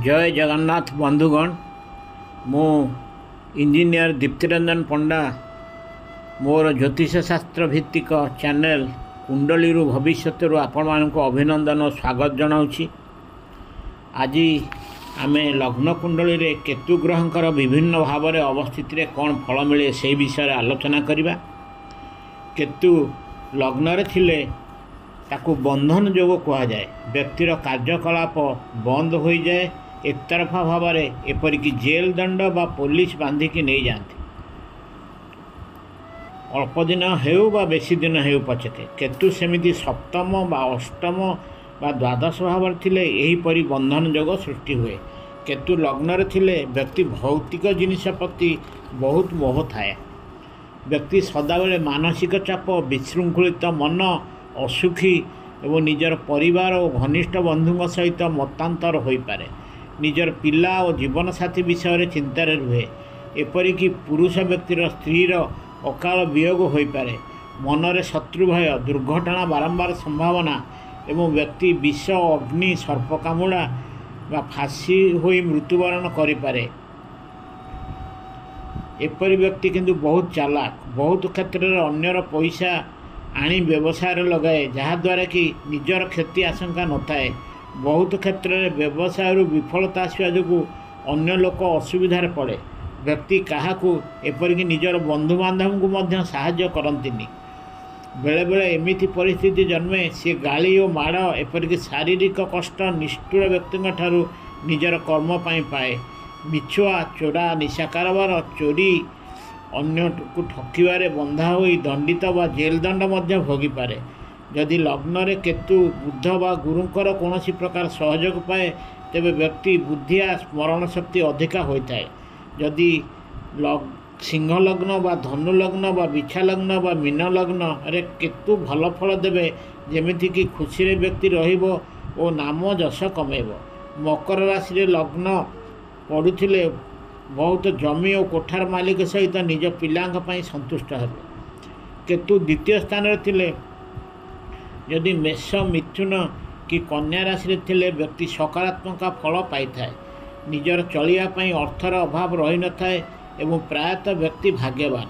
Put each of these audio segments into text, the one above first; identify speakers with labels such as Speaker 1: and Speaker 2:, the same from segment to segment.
Speaker 1: जय जगन्नाथ बंधुगण मु इंजीनियर दीप्तिरंजन पंडा मोर ज्योतिष शास्त्र भित्तिक चैनल कुंडली भविष्य आपण मानक अभिनंदन और स्वागत जनाऊँगी। आज आम लग्न कुंडली रे केतु ग्रहंकर विभिन्न भाव में अवस्थित रे कौन फल मिले से विषय आलोचना करवा। केतु लग्न रे थिले ताकू बंधन जोग कह जाए। व्यक्तिर कार्यकलाप बंद हो जाए एकतरफा भाव में एपरिक जेल दंड बा पुलिस बांधिकी नहीं जाती। अल्प दिन हेउ बा बेसी दिन हेउ पछके केतु सेमिति सप्तम बा अष्टम बा द्वादश भाव थिले एहीपरि बंधन जोग सृष्टि हुए। केतु लग्न रे थिले व्यक्ति भौतिक जिनिस प्रति बहुत मोह थाए। व्यक्ति सदाबेले मानसिक चाप विशृंखलित मन असुखी एवं निजर परिवार और घनिष्ठ बंधु सहित मतांतर हो पारे। निजर पिला और जीवन साथी विषय चिंतार रुहे। एपरिक पुरुष व्यक्तिर स्त्रीर अकाल वियोग हो पारे। मनरे शत्रु भय दुर्घटना बारंबार संभावना एवं व्यक्ति विष अग्नि सर्पकामुड़ा बा फांसी हो मृत्युवरण करें। एपरी व्यक्ति किंतु बहुत चालाक बहुत क्षेत्र में अन्यर पैसा आनी व्यवसाय लगाए जहाद्वारा कि निजर क्षति आशंका न थाए। बहुत क्षेत्र में व्यवसाय विफलता आसवा जो अन्य लोक असुविधार पड़े। व्यक्ति क्या एपरिक निजर बंधु बांधव को साहाय्य करंतिनी। बेले बेले एमिति परिस्थिति जन्मे सी गाली और माड़ एपरिक शारीरिक कष्ट निष्ठुर व्यक्ति ठारू निजर कर्म पाए। मिछुआ चोरा निशा कारबार चोरी अन्य को ठकिबारे बंधा होई दंडित बा जेल दंड मध्य भोगी पारे। यदि लग्न रे केतु बुद्ध बा गुरुंकर कौनसी प्रकार सहयोग पाए तेबे व्यक्ति बुद्धिया स्मरण शक्ति अधिका होता है। यदि सिंह लग्न बा धनु लग्न बा बिछा लग्न बा मीन लग्न रे केतु भल फल देवे जेमिति कि खुशी रे व्यक्ति रहिबो और नाम जश कमेबो। मकर राशि रे लग्न पड़ुथिले बहुत जमी और कोठार मालिक सहित निज पिलांक पई संतुष्ट हेबे। केतु द्वितीय स्थान रे थिले यदि मेष मिथुन कि कन्या राशि रे थिले व्यक्ति सकारात्मक फल पाई थाए। निजर चलिया पई अर्थर अभाव रही न थाए एवं प्रायतः व्यक्ति भाग्यवान।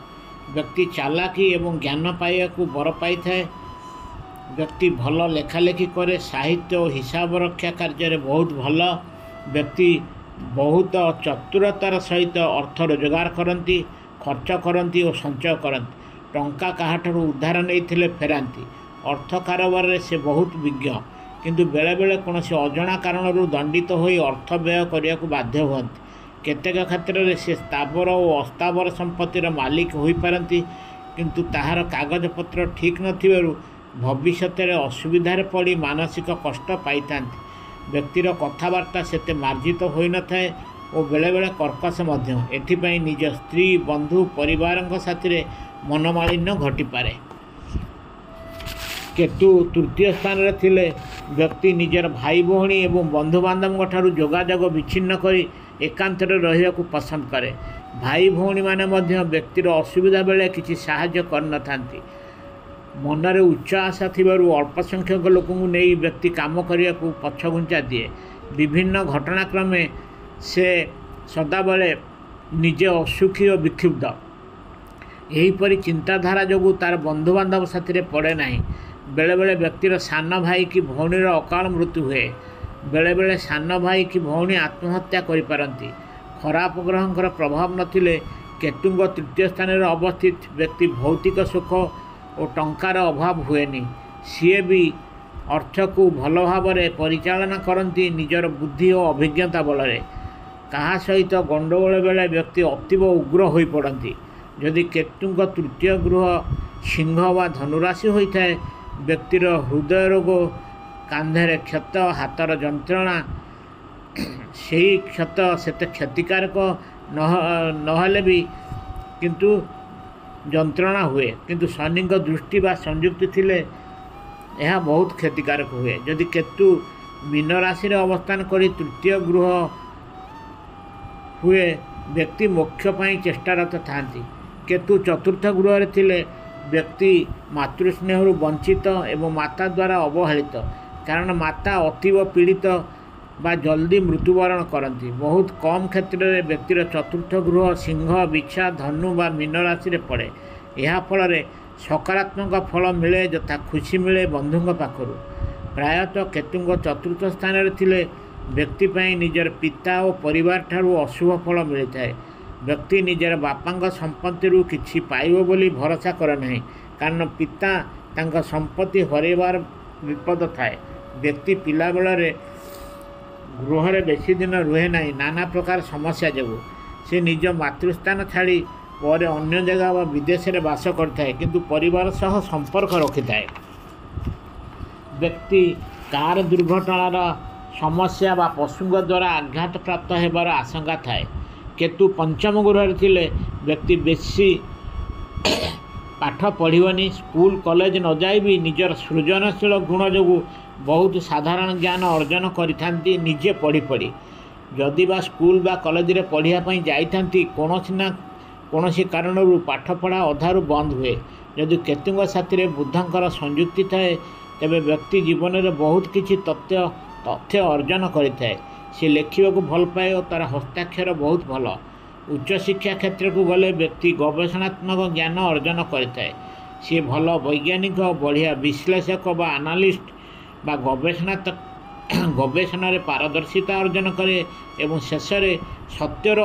Speaker 1: व्यक्ति चालाकी एवं ज्ञान पाइया को बर पाई थाए। व्यक्ति भल लेखालेखी करे साहित्य और हिसाब रक्षा कार्य बहुत भल। व्यक्ति बहुत चतुरतार सहित अर्थ रोजगार करती खर्च करती और संचय करती। टंका काहाठारू उद्धार नहीं फेरांती। अर्थ कारोबार से बहुत विज्ञ किंतु बेले बेले कौन से अजणा कारण दंडित हो अर्थ व्यय करने को बाध्य हुआ। केतेक क्षेत्र में से स्थावर और अस्थावर संपत्तिर मालिक हो पारती किंतु ताहार कागजपत्र ठीक नथिबारु भविष्य में असुविधार पड़ी मानसिक कष्ट पाई थांती। व्यक्तिर कथबार्ता सेते मार्जित हो न थाए और बेले बेले कर्कश मध्य। एथिपाई निज स्त्री बंधु परिवार साथी मनमालिन्य घटी पारे। केतु तृतीय स्थान रे थिले व्यक्ति निजर भाई भौणी एवं बंधु बांधव ठारू जोगाजोग विच्छिन्न करी एकांत रहिया को पसंद करे। भाई भौणी माने मध्य व्यक्तिर असुविधा बेले किसी साहाय्य कर न थांती। मनरे उच्च आशा थिबारु अल्प संख्यक लोक नहीं व्यक्ति काम करने को पछघुंचा दिए। विभिन्न घटनाक्रमे से सदाबले निजे असुखी और विक्षुब्ध। यहीपरि चिंताधारा जो तार बंधु बांधव साथी पड़े नहीं। बेले बेले व्यक्तिर सान भाई कि भौणीर अकाल मृत्यु हुए। बेले बेले सान भाई कि भौणी आत्महत्या करिपारंती। खराब ग्रहंकर प्रभाव नथिले केतुंग तृतीय स्थान में अवस्थित व्यक्ति भौतिक सुख और टंकार अभाव हुएनी। सीए भी अर्थ को भल भाव में परिचालना करती निजर बुद्धि और अभिज्ञता बल। कहा सहित गंडगोल बेले व्यक्ति अतीव उग्र हो पड़ती। यदि केतुंग तृतीय गृह सिंह व धनुराशि होता है व्यक्तिर हृदय रोग कांधे क्षत हाथर जंत्रणा से क्षत सेते क्षतिकारक नहले भी किंतु जंत्रणा हुए। किंतु शनि दृष्टि बा संयुक्ति थिले यह बहुत क्षतिकारक हुए। यदि केतु मीन राशि अवस्थान करी तृतीय गृह हुए व्यक्ति मोक्ष पाई चेष्टारत थांती। केतु चतुर्थ गृह थिले व्यक्ति मातृस्नेह वंचित एवं माता द्वारा अवहेलित। कारण माता अतीव पीड़ित ବା ଜଲ୍ଦି ମୃତ୍ୟୁବରଣ କରନ୍ତି। ବହୁତ କମ୍ କ୍ଷେତ୍ରରେ ବ୍ୟକ୍ତିର ଚତୁର୍ଥ ଗୃହ ସିଂହ, ବିଛା, ଧନୁ ବା ମୀନ ରାଶିରେ ପଡ଼େ। ଏହାଫଳରେ ସକାରାତ୍ମକ ଫଳ ମିଳେ, ଯଥା ଖୁସି ମିଳେ ବନ୍ଧୁଙ୍କ ପାଖରୁ। ପ୍ରାୟତଃ କେତୁଙ୍କ ଚତୁର୍ଥ ସ୍ଥାନରେ ଥିଲେ ବ୍ୟକ୍ତି ପାଇଁ ନିଜର ପିତା ଓ ପରିବାର ଠାରୁ ଅଶୁଭ ଫଳ ମିଳିଥାଏ। ବ୍ୟକ୍ତି ନିଜର ବାପାଙ୍କ ସମ୍ପତ୍ତିରୁ କିଛି ପାଇବ ବୋଲି ଭରସା କରେ ନାହିଁ, କାରଣ ପିତା ତାଙ୍କ ସମ୍ପତ୍ତି ହରାଇବାର ବିପଦ ଥାଏ। ବ୍ୟକ୍ତି ପିଲାବେଳରେ ଗୃହରେ ବେଶୀ ଦିନ ରୁହେ ନାହିଁ ନାନା ପ୍ରକାର ସମସ୍ୟା ଯୋଗୁଁ। ସେ ନିଜ ମାତୃସ୍ଥାନ ଛାଡ଼ି ପରେ ଅନ୍ୟ ଜାଗା ବା ବିଦେଶରେ ବାସ କରିଥାଏ, କିନ୍ତୁ ପରିବାର ସହ ସମ୍ପର୍କ ରଖିଥାଏ। ବ୍ୟକ୍ତି କାର ଦୁର୍ଘଟଣାର ସମସ୍ୟା ବା ପଶୁଙ୍କ ଦ୍ୱାରା ଆଘାତ ପ୍ରାପ୍ତ ହେବାର ଆଶଙ୍କା ଥାଏ। କେତୁ ପଞ୍ଚମ ଗୃହରେ ଥିଲେ ବ୍ୟକ୍ତି ବେଶୀ ପାଠ ପଢ଼ିବନି। ସ୍କୁଲ କଲେଜ ନ ଯାଇ ବି ନିଜର ସୃଜନଶୀଳ ଗୁଣ ଯୋଗୁଁ ବହୁତ ସାଧାରଣ ଜ୍ଞାନ ଅର୍ଜନ କରିଥାନ୍ତି ନିଜେ ପଢ଼ି। ଯଦି ବା ସ୍କୁଲ ବା କଲେଜରେ ପଢ଼ିବା ପାଇଁ ଯାଇଥାନ୍ତି, କୌଣସି ନା କୌଣସି କାରଣରୁ ପାଠପଢ଼ା ଅଧାରୁ ବନ୍ଦ ହୁଏ। ଯଦି କେତୁଙ୍କ ସାଥିରେ ବୁଧଙ୍କର ସଂଯୁକ୍ତି ଥାଏ, ତେବେ ବ୍ୟକ୍ତି ଜୀବନରେ ବହୁତ କିଛି ତଥ୍ୟ ଅର୍ଜନ କରିଥାଏ। ସେ ଲେଖିବାକୁ ଭଲ ପାଏ ଓ ତା'ର ହସ୍ତାକ୍ଷର ବହୁତ ଭଲ। ଉଚ୍ଚଶିକ୍ଷା କ୍ଷେତ୍ରକୁ ଗଲେ ବ୍ୟକ୍ତି ଗବେଷଣାତ୍ମକ ଜ୍ଞାନ ଅର୍ଜନ କରିଥାଏ। ସିଏ ଭଲ ବୈଜ୍ଞାନିକ, ବଢ଼ିଆ ବିଶ୍ଳେଷକ ବା ଆନାଲିଷ୍ଟ ବା ଗବେଷଣାରେ ପାରଦର୍ଶିତା ଅର୍ଜନ କରେ ଏବଂ ଶେଷରେ ସତ୍ୟର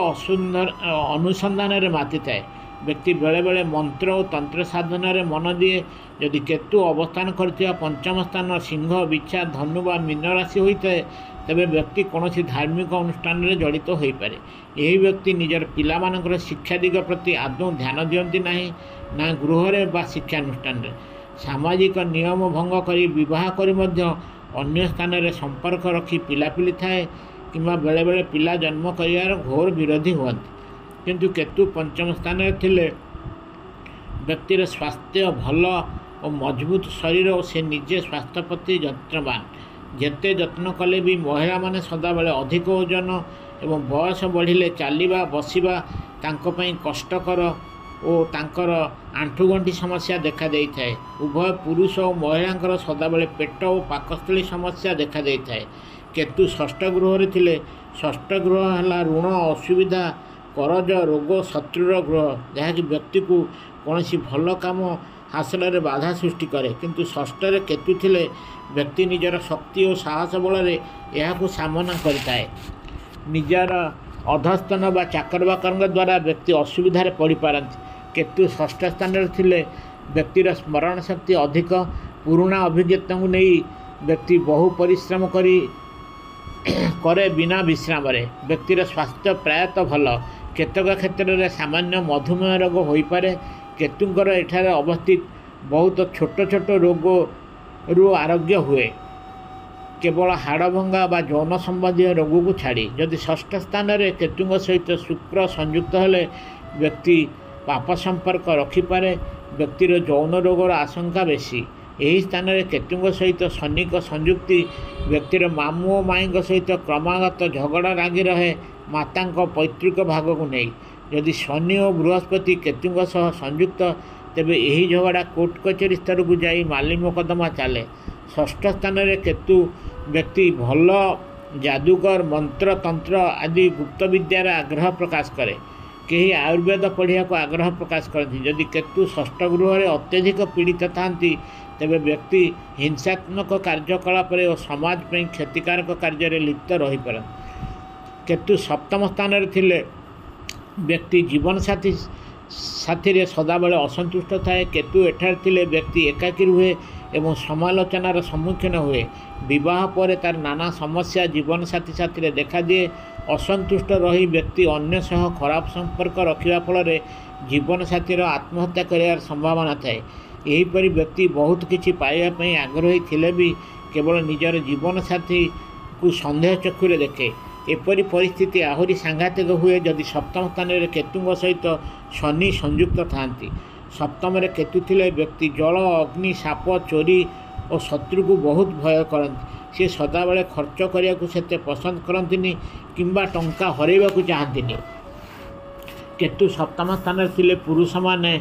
Speaker 1: ଅନୁସନ୍ଧାନରେ ମାତିଥାଏ। ବ୍ୟକ୍ତି ବେଳେବେଳେ ମନ୍ତ୍ର ଓ ତନ୍ତ୍ର ସାଧନାରେ ମନ ଦିଏ। ଯଦି କେତୁ ଅବସ୍ଥାନ କରିଥିବା ପଞ୍ଚମ ସ୍ଥାନ ସିଂହ, ବିଛା, ଧନୁ ବା ମୀନ ରାଶି ହୋଇଥାଏ, ତେବେ ବ୍ୟକ୍ତି କୌଣସି ଧାର୍ମିକ ଅନୁଷ୍ଠାନରେ ଜଡ଼ିତ ହୋଇପାରେ। ଏହି ବ୍ୟକ୍ତି ନିଜର ପିଲାମାନଙ୍କର ଶିକ୍ଷା ଦିଗ ପ୍ରତି ଆଦୌ ଧ୍ୟାନ ଦିଅନ୍ତି ନାହିଁ, ନା ଗୃହରେ ବା ଶିକ୍ଷାନୁଷ୍ଠାନରେ। ସାମାଜିକ ନିୟମ ଭଙ୍ଗ କରି ବିବାହ କରି ମଧ୍ୟ ଅନ୍ୟ ସ୍ଥାନରେ ସମ୍ପର୍କ ରଖି ପିଲାପିଲି ଥାଏ, କିମ୍ବା ବେଳେବେଳେ ପିଲା ଜନ୍ମ କରିବାର ଘୋର ବିରୋଧୀ ହୁଅନ୍ତି। କିନ୍ତୁ କେତୁ ପଞ୍ଚମ ସ୍ଥାନରେ ଥିଲେ ବ୍ୟକ୍ତିର ସ୍ୱାସ୍ଥ୍ୟ ଭଲ ଓ ମଜବୁତ ଶରୀର ଓ ସେ ନିଜେ ସ୍ୱାସ୍ଥ୍ୟ ପ୍ରତି ଯତ୍ନବାନ। ଯେତେ ଯତ୍ନ କଲେ ବି ମହିଳାମାନେ ସଦାବେଳେ ଅଧିକ ଓଜନ ଏବଂ ବୟସ ବଢ଼ିଲେ ଚାଲିବା ବସିବା ତାଙ୍କ ପାଇଁ କଷ୍ଟକର ଓ ତାଙ୍କର ଆଣ୍ଠୁଗଣ୍ଠି ସମସ୍ୟା ଦେଖାଦେଇଥାଏ। ଉଭୟ ପୁରୁଷ ଓ ମହିଳାଙ୍କର ସଦାବେଳେ ପେଟ ଓ ପାକସ୍ଥଳୀ ସମସ୍ୟା ଦେଖାଦେଇଥାଏ। କେତୁ ଷଷ୍ଠ ଗୃହରେ ଥିଲେ, ଷଷ୍ଠ ଗୃହ ହେଲା ଋଣ, ଅସୁବିଧା, କରଜ, ରୋଗ, ଶତ୍ରୁର ଗୃହ, ଯାହାକି ବ୍ୟକ୍ତିକୁ କୌଣସି ଭଲ କାମ ହାସଲରେ ବାଧା ସୃଷ୍ଟି କରେ। କିନ୍ତୁ ଷଷ୍ଠରେ କେତୁ ଥିଲେ ବ୍ୟକ୍ତି ନିଜର ଶକ୍ତି ଓ ସାହସ ବଳରେ ଏହାକୁ ସାମନା କରିଥାଏ। ନିଜର ଅଧସ୍ତନ ବା ଚାକର ବାକରଙ୍କ ଦ୍ୱାରା ବ୍ୟକ୍ତି ଅସୁବିଧାରେ ପଡ଼ିପାରନ୍ତି। କେତୁ ଷଷ୍ଠ ସ୍ଥାନରେ ଥିଲେ ବ୍ୟକ୍ତିର ସ୍ମରଣ ଶକ୍ତି ଅଧିକ। ପୁରୁଣା ଅଭିଜ୍ଞତାକୁ ନେଇ ବ୍ୟକ୍ତି ବହୁ ପରିଶ୍ରମ କରେ ବିନା ବିଶ୍ରାମରେ। ବ୍ୟକ୍ତିର ସ୍ୱାସ୍ଥ୍ୟ ପ୍ରାୟତଃ ଭଲ। କେତେକ କ୍ଷେତ୍ରରେ ସାମାନ୍ୟ ମଧୁମେହ ରୋଗ ହୋଇପାରେ। କେତୁଙ୍କର ଏଠାରେ ଅବସ୍ଥିତ ବହୁତ ଛୋଟ ଛୋଟ ରୋଗରୁ ଆରୋଗ୍ୟ ହୁଏ, କେବଳ ହାଡ଼ଭଙ୍ଗା ବା ଯୌନ ସମ୍ବନ୍ଧୀୟ ରୋଗକୁ ଛାଡ଼ି। ଯଦି ଷଷ୍ଠ ସ୍ଥାନରେ କେତୁଙ୍କ ସହିତ ଶୁକ୍ର ସଂଯୁକ୍ତ ହେଲେ ବ୍ୟକ୍ତି ପାପ ସମ୍ପର୍କ ରଖିପାରେ। ବ୍ୟକ୍ତିର ଯୌନ ରୋଗର ଆଶଙ୍କା ବେଶୀ। ଏହି ସ୍ଥାନରେ କେତୁଙ୍କ ସହିତ ଶନିଙ୍କ ସଂଯୁକ୍ତି ବ୍ୟକ୍ତିର ମାମୁଁ ଓ ମାଇଁଙ୍କ ସହିତ କ୍ରମାଗତ ଝଗଡ଼ା ଲାଗି ରହେ ମାତାଙ୍କ ପୈତୃକ ଭାଗକୁ ନେଇ। ଯଦି ଶନି ଓ ବୃହସ୍ପତି କେତୁଙ୍କ ସହ ସଂଯୁକ୍ତ, ତେବେ ଏହି ଝଗଡ଼ା କୋର୍ଟ କଚେରୀ ସ୍ତରକୁ ଯାଇ ମାଲି ମୋକଦ୍ଦମା ଚାଲେ। ଷଷ୍ଠ ସ୍ଥାନରେ କେତୁ ବ୍ୟକ୍ତି ଭଲ ଯାଦୁକର, ମନ୍ତ୍ର ତନ୍ତ୍ର ଆଦି ଗୁପ୍ତ ବିଦ୍ୟାର ଆଗ୍ରହ ପ୍ରକାଶ କରେ। କେହି ଆୟୁର୍ବେଦ ପଢ଼ିବାକୁ ଆଗ୍ରହ ପ୍ରକାଶ କରନ୍ତି। ଯଦି କେତୁ ଷଷ୍ଠ ଗୃହରେ ଅତ୍ୟଧିକ ପୀଡ଼ିତ ଥାନ୍ତି, ତେବେ ବ୍ୟକ୍ତି ହିଂସାତ୍ମକ କାର୍ଯ୍ୟକଳାପରେ ଓ ସମାଜ ପାଇଁ କ୍ଷତିକାରକ କାର୍ଯ୍ୟରେ ଲିପ୍ତ ରହିପାରନ୍ତି। କେତୁ ସପ୍ତମ ସ୍ଥାନରେ ଥିଲେ ବ୍ୟକ୍ତି ଜୀବନସାଥୀରେ ସଦାବେଳେ ଅସନ୍ତୁଷ୍ଟ ଥାଏ। କେତୁ ଏଠାରେ ଥିଲେ ବ୍ୟକ୍ତି ଏକାକୀ ରୁହେ ଏବଂ ସମାଲୋଚନାର ସମ୍ମୁଖୀନ ହୁଏ। ବିବାହ ପରେ ତା'ର ନାନା ସମସ୍ୟା ଜୀବନସାଥୀ ସାଥିରେ ଦେଖାଦିଏ। ଅସନ୍ତୁଷ୍ଟ ରହି ବ୍ୟକ୍ତି ଅନ୍ୟ ସହ ଖରାପ ସମ୍ପର୍କ ରଖିବା ଫଳରେ ଜୀବନସାଥୀର ଆତ୍ମହତ୍ୟା କରିବାର ସମ୍ଭାବନା ଥାଏ। ଏହିପରି ବ୍ୟକ୍ତି ବହୁତ କିଛି ପାଇବା ପାଇଁ ଆଗ୍ରହୀ ଥିଲେ ବି କେବଳ ନିଜର ଜୀବନସାଥୀକୁ ସନ୍ଦେହ ଚକ୍ଷୁରେ ଦେଖେ। ଏପରି ପରିସ୍ଥିତି ଆହୁରି ସାଂଘାତିକ ହୁଏ ଯଦି ସପ୍ତମ ସ୍ଥାନରେ କେତୁଙ୍କ ସହିତ ଶନି ସଂଯୁକ୍ତ ଥାନ୍ତି। ସପ୍ତମରେ କେତୁ ଥିଲେ ବ୍ୟକ୍ତି ଜଳ, ଅଗ୍ନି, ସାପ, ଚୋରି ଓ ଶତ୍ରୁକୁ ବହୁତ ଭୟ କରନ୍ତି। ସେ ସଦାବେଳେ ଖର୍ଚ୍ଚ କରିବାକୁ ସେତେ ପସନ୍ଦ କରନ୍ତିନି କିମ୍ବା ଟଙ୍କା ହରାଇବାକୁ ଚାହାନ୍ତିନି। କେତୁ ସପ୍ତମ ସ୍ଥାନରେ ଥିଲେ ପୁରୁଷମାନେ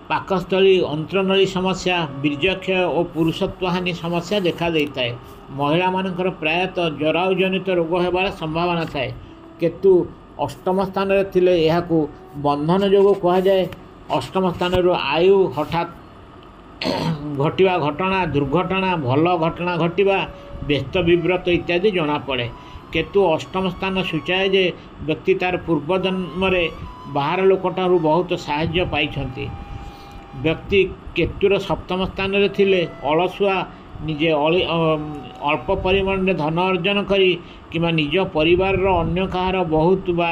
Speaker 1: ପାକସ୍ଥଳୀ, ଅନ୍ତ୍ରନଳୀ ସମସ୍ୟା, ବୀର୍ଯ୍ୟକ୍ଷୟ ଓ ପୁରୁଷତ୍ୱହାନି ସମସ୍ୟା ଦେଖାଦେଇଥାଏ। महिला प्रायतः जरायुजनित रोग होबार संभावना थाए। केतु अष्टम स्थान में थिले यहाकू बंधन जोग कह जाए। अष्टम स्थान आयु हठात घटवा घटना दुर्घटना भल घटना घटवा व्यस्त विव्रत इत्यादि जना पड़े। केतु अष्टम स्थान सूचाए जे व्यक्ति तार पूर्वजन्म बाहर लोकठार बहुत साहाय्य पाई। व्यक्ति केतुर सप्तम स्थान में थिले अलसुआ निजे अल्प परिमाण में धन अर्जन करी किंवा निज परिवार अन्य कहार बहुत बा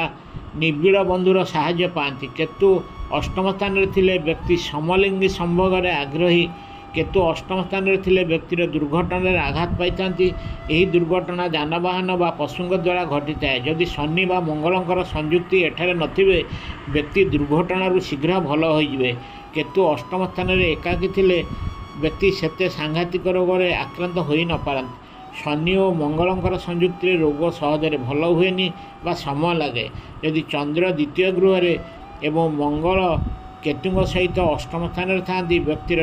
Speaker 1: निबिड़ बंधुर साहाय्य पाती। केतु अष्टम स्थान में थिले व्यक्ति समलिंगी संभोग आग्रही। केतु अष्टम स्थान में थिले व्यक्तिर दुर्घटना आघात पाई। यही दुर्घटना जानवाहन व पशुओं द्वारा घटी थाए। जदि शनि व मंगलंकर संयुक्ति एठारे नथिबे व्यक्ति दुर्घटना शीघ्र भल होइजिबे। केतु अष्टम स्थान में एकाकी थिले व्यक्ति सेते सांघातिक रोग में आक्रांत होई न पारती। शनि और मंगलंकर संयुक्ति रोग सहजरे भल हुएनी बा समय लगे। यदि चंद्र द्वितीय गृह एवं मंगल केतुंग सहित अष्टम स्थान में था व्यक्तिर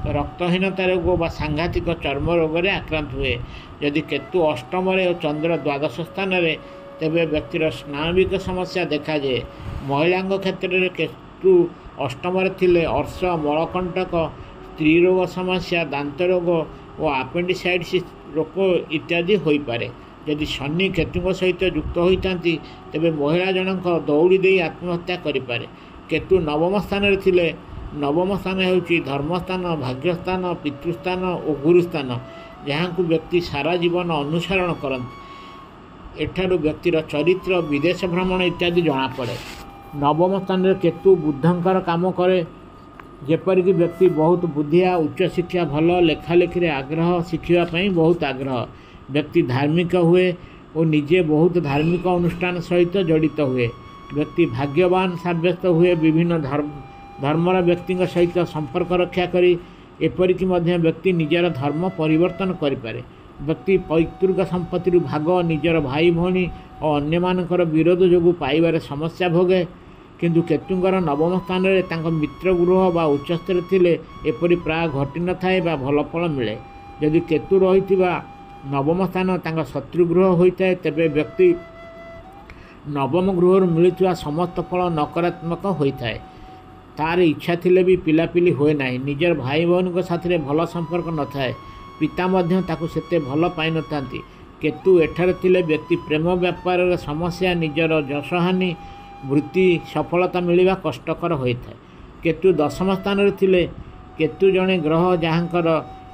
Speaker 1: रक्तहीनता रोग व सांघातिक चर्म रोग में आक्रांत हुए। यदि केतु अष्टम और चंद्र द्वादश स्थान में तेबे व्यक्तिर स्नाविक समस्या देखा जाए। महिला क्षेत्र में केतु अष्टम थिले अर्श मलकंटक स्त्री रोग समस्या दांत रोग और आपेंडिसाइटिस रोग इत्यादि हो पारे। यदि शनि केतु सहित युक्त होता तेबे महिला जनक दौड़ी दे आत्महत्या करें। केतु नवम स्थान में थिले नवम स्थान होउची धर्मस्थान भाग्यस्थान पितृस्थान और गुरुस्थान जहाँ को व्यक्ति सारा जीवन अनुसरण करती। एठारू व्यक्तिर चरित्र विदेश भ्रमण इत्यादि जना पड़े। नवम स्थान में केतु बुद्धंकर काम करे। जेपरिक व्यक्ति बहुत बुद्धिया उच्च शिक्षा भल लेखालेखि आग्रह शिखापी बहुत आग्रह। व्यक्ति धार्मिक हुए और निजे बहुत धार्मिक अनुष्ठान सहित जड़ित हुए। व्यक्ति भाग्यवान साब्यस्त हुए। विभिन्न धर्मर व्यक्ति सहित संपर्क रक्षा करी एपरिक व्यक्ति निजर धर्म परिवर्तन करें। व्यक्ति पैतृक संपत्ति भाग निजर भाई भौणी और अन्य मानकर विरोध जोगु पाइबार समस्या भोगे। किंतु केतुंकर नवम स्थान में मित्र गृह व उच्चस्तर थिले एपरि प्राय घटी न थाए बा भल फल मिले। यदि केतु रही नवम स्थान तांका शत्रुगृह होता है तेबे व्यक्ति नवम गृह मिलुवा समस्त फल नकारात्मक होता है। तार इच्छा थिले भी पिलापिली हुए ना। निजर भाई भौणी साथ भल संपर्क न थाए। पिता मध्य ताकु सेते भल पाई न थांती। केतु एठारे थिले व्यक्ति प्रेम व्यापार समस्या निजर जशहानि वृत्ति सफलता मिलवा कष्टकर होता है। केतु दशम स्थान में थिले केतु जड़े ग्रह जहाँकर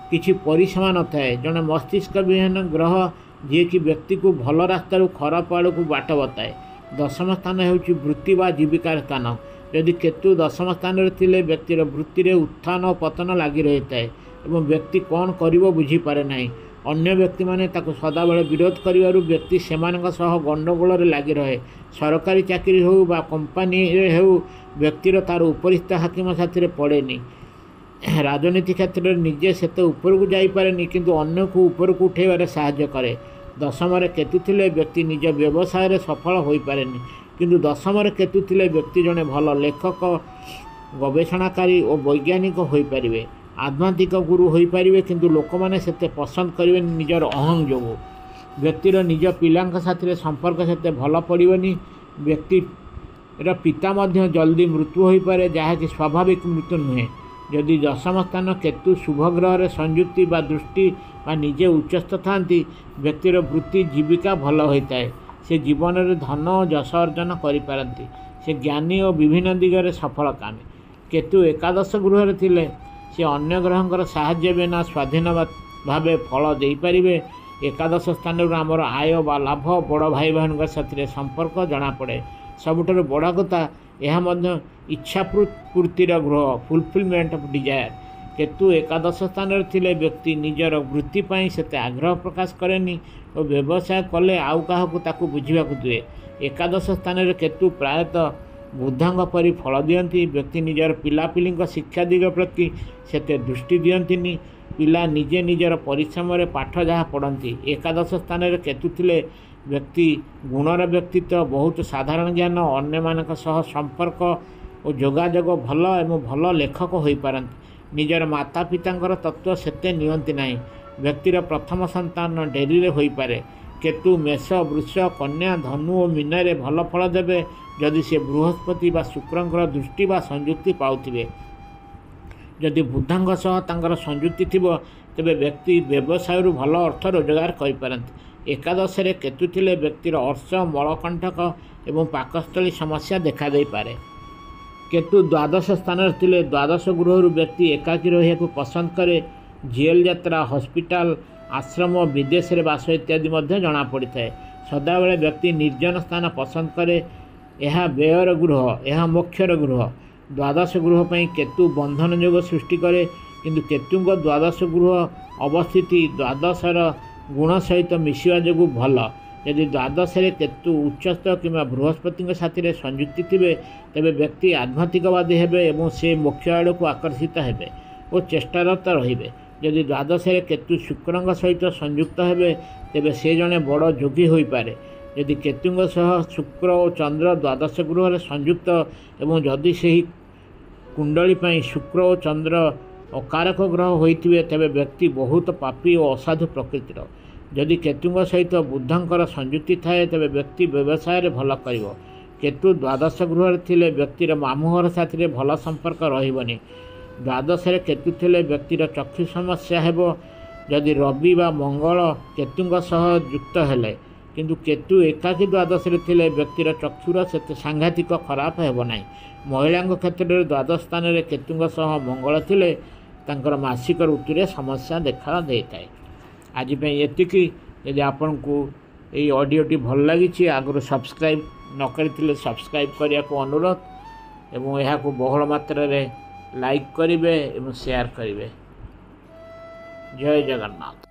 Speaker 1: किसी परिसीमा न थाए। जड़े मस्तिष्क विहीन ग्रह जी कि व्यक्ति को भल रास्तार खराब आड़ को बाट बताए। दशम स्थान होउची वृत्ति व जीविकार स्थान। यदि केतु दशम स्थान में थिले व्यक्तिर वृत्ति रे उत्थान और पतन लगी रही है एवं व्यक्ति कौन करिवो बुझी पारे नाही। अन्य व्यक्ति माने ताको सदाबेले विरोध करिवारु व्यक्ति सेमानक सह गंडगोल रे लागि रहे। सरकारी चाकरी हो बा कंपनी रे हो व्यक्तिर तार उपरिस्थ हाकिम साथी रे पड़ेनी। राजनीति क्षेत्र में निजे सेते ऊपर को जाई पारेनी किंतु अन्य को ऊपर को उठेबारे सहाय्य करे। दशम केतु थिले व्यक्ति निज व्यवसाय रे सफल होई पारेनी किंतु दशम केतु थिले व्यक्ति जने भल लेखक गवेषणाकारी और वैज्ञानिक होई पारिबे। आध्यात्मिक गुरु होई पारिबे किंतु लोक माने सेते पसंद करिवे निजर अहं जोगु। व्यक्तिर निज पिलांक साथी संपर्क सेते भल पड़िबनी। व्यक्तिर पिता मध्य जल्दी मृत्यु होई पारे जहा कि स्वाभाविक मृत्यु नुहे। यदि दशम स्थान केतु शुभ ग्रह संयुक्ति बा दृष्टि बा निजे उच्चस्थ थांती व्यक्तिर वृत्ति जीविका भल होता है। से जीवन में धन और यश अर्जन करिपारती। से ज्ञानी और विभिन्न दिगरे सफल कामे। केतु एकादश गृह थिले से अन्य ग्रहंकर साहाय्य बिना स्वाधीन भावे फल दे पारिबे। एकादश स्थान आमर आय बा लाभ बड़ भाई बहन साथी संपर्क जना पड़े। सबुठारु बड़ा कथा यह इच्छा पूर्तिर ग्रह फुलफिलमेंट ऑफ डिजायर। केतु एकादश स्थान में थिले व्यक्ति निजर वृत्ति पाई सेते आग्रह प्रकाश करेनी और व्यवसाय कले आउ काहाकू ताकू बुझिबाकू दिए। एकादश स्थान में केतु प्रायतः बुद्धंग परि फल दियंती। व्यक्ति निजर पिलापिली शिक्षा दिग प्रति सेते दृष्टि दियंतिनी। पिला निजे निजर परिश्रम रे पाठ जहाँ पढ़ती। एकादश स्थान में केतु थिले व्यक्ति गुणर व्यक्तित्व बहुत साधारण ज्ञान अन्य मानक सह संपर्क और जोगाजोग भल एवं भल लेखक हो पारती। निजर माता पितांकर तत्व सेते नियंती नाही। ବ୍ୟକ୍ତିର ପ୍ରଥମ ସନ୍ତାନ ଡେରିରେ ହୋଇପାରେ। କେତୁ ମେଷ, ବୃଷ, କନ୍ୟା, ଧନୁ ଓ ମୀନରେ ଭଲ ଫଳ ଦେବେ ଯଦି ସେ ବୃହସ୍ପତି ବା ଶୁକ୍ରଙ୍କର ଦୃଷ୍ଟି ବା ସଂଯୁକ୍ତି ପାଉଥିବେ। ଯଦି ବୁଧଙ୍କ ସହ ତାଙ୍କର ସଂଯୁକ୍ତି ଥିବ ତେବେ ବ୍ୟକ୍ତି ବ୍ୟବସାୟରୁ ଭଲ ଅର୍ଥ ରୋଜଗାର କରିପାରନ୍ତି। ଏକାଦଶରେ କେତୁ ଥିଲେ ବ୍ୟକ୍ତିର ଅର୍ଶ, ମଳକଣ୍ଟକ ଏବଂ ପାକସ୍ଥଳୀ ସମସ୍ୟା ଦେଖାଦେଇପାରେ। କେତୁ ଦ୍ୱାଦଶ ସ୍ଥାନରେ ଥିଲେ ଦ୍ୱାଦଶ ଗୃହରୁ ବ୍ୟକ୍ତି ଏକାକୀ ରହିବାକୁ ପସନ୍ଦ କରେ। ଜେଲ୍ ଯାତ୍ରା, ହସ୍ପିଟାଲ, ଆଶ୍ରମ, ବିଦେଶରେ ବାସ ଇତ୍ୟାଦି ମଧ୍ୟ ଜଣାପଡ଼ିଥାଏ। ସଦାବେଳେ ବ୍ୟକ୍ତି ନିର୍ଜନ ସ୍ଥାନ ପସନ୍ଦ କରେ। ଏହା ବ୍ୟୟର ଗୃହ, ଏହା ମୋକ୍ଷର ଗୃହ। ଦ୍ୱାଦଶ ଗୃହ ପାଇଁ କେତୁ ବନ୍ଧନ ଯୋଗ ସୃଷ୍ଟି କରେ, କିନ୍ତୁ କେତୁଙ୍କ ଦ୍ୱାଦଶ ଗୃହ ଅବସ୍ଥିତି ଦ୍ୱାଦଶର ଗୁଣ ସହିତ ମିଶିବା ଯୋଗୁଁ ଭଲ। ଯଦି ଦ୍ୱାଦଶରେ କେତୁ ଉଚ୍ଚସ୍ଥ କିମ୍ବା ବୃହସ୍ପତିଙ୍କ ସାଥିରେ ସଂଯୁକ୍ତି ଥିବେ ତେବେ ବ୍ୟକ୍ତି ଆଧ୍ୟାତ୍ମିକବାଦୀ ହେବେ ଏବଂ ସେ ମୋକ୍ଷ ଆଡ଼କୁ ଆକର୍ଷିତ ହେବେ ଓ ଚେଷ୍ଟାରତ ରହିବେ। ଯଦି ଦ୍ୱାଦଶରେ କେତୁ ଶୁକ୍ରଙ୍କ ସହିତ ସଂଯୁକ୍ତ ହେବେ ତେବେ ସେ ଜଣେ ବଡ଼ ଯୋଗୀ ହୋଇପାରେ। ଯଦି କେତୁଙ୍କ ସହ ଶୁକ୍ର ଓ ଚନ୍ଦ୍ର ଦ୍ୱାଦଶ ଗୃହରେ ସଂଯୁକ୍ତ ଏବଂ ଯଦି ସେହି କୁଣ୍ଡଳୀ ପାଇଁ ଶୁକ୍ର ଓ ଚନ୍ଦ୍ର ଅକାରକ ଗ୍ରହ ହୋଇଥିବେ ତେବେ ବ୍ୟକ୍ତି ବହୁତ ପାପୀ ଓ ଅସାଧୁ ପ୍ରକୃତିର। ଯଦି କେତୁଙ୍କ ସହିତ ବୁଧଙ୍କର ସଂଯୁକ୍ତି ଥାଏ ତେବେ ବ୍ୟକ୍ତି ବ୍ୟବସାୟରେ ଭଲ କରିବ। କେତୁ ଦ୍ୱାଦଶ ଗୃହରେ ଥିଲେ ବ୍ୟକ୍ତିର ମାମୁଁ ଘର ସାଥିରେ ଭଲ ସମ୍ପର୍କ ରହିବନି। ଦ୍ୱାଦଶରେ କେତୁ ଥିଲେ ବ୍ୟକ୍ତିର ଚକ୍ଷୁ ସମସ୍ୟା ହେବ ଯଦି ରବି ବା ମଙ୍ଗଳ କେତୁଙ୍କ ସହ ଯୁକ୍ତ ହେଲେ, କିନ୍ତୁ କେତୁ ଏକାକୀ ଦ୍ୱାଦଶରେ ଥିଲେ ବ୍ୟକ୍ତିର ଚକ୍ଷୁର ସେତେ ସାଂଘାତିକ ଖରାପ ହେବ ନାହିଁ। ମହିଳାଙ୍କ କ୍ଷେତ୍ରରେ ଦ୍ୱାଦଶ ସ୍ଥାନରେ କେତୁଙ୍କ ସହ ମଙ୍ଗଳ ଥିଲେ ତାଙ୍କର ମାସିକ ଋତୁରେ ସମସ୍ୟା ଦେଖା ଦେଇଥାଏ। ଆଜି ପାଇଁ ଏତିକି। ଯଦି ଆପଣଙ୍କୁ ଏହି ଅଡ଼ିଓଟି ଭଲ ଲାଗିଛି ଆଗରୁ ସବସ୍କ୍ରାଇବ୍ ନ କରିଥିଲେ ସବସ୍କ୍ରାଇବ୍ କରିବାକୁ ଅନୁରୋଧ ଏବଂ ଏହାକୁ ବହୁଳ ମାତ୍ରାରେ ଲାଇକ୍ କରିବେ ଏବଂ ସେୟାର କରିବେ। ଜୟ ଜଗନ୍ନାଥ।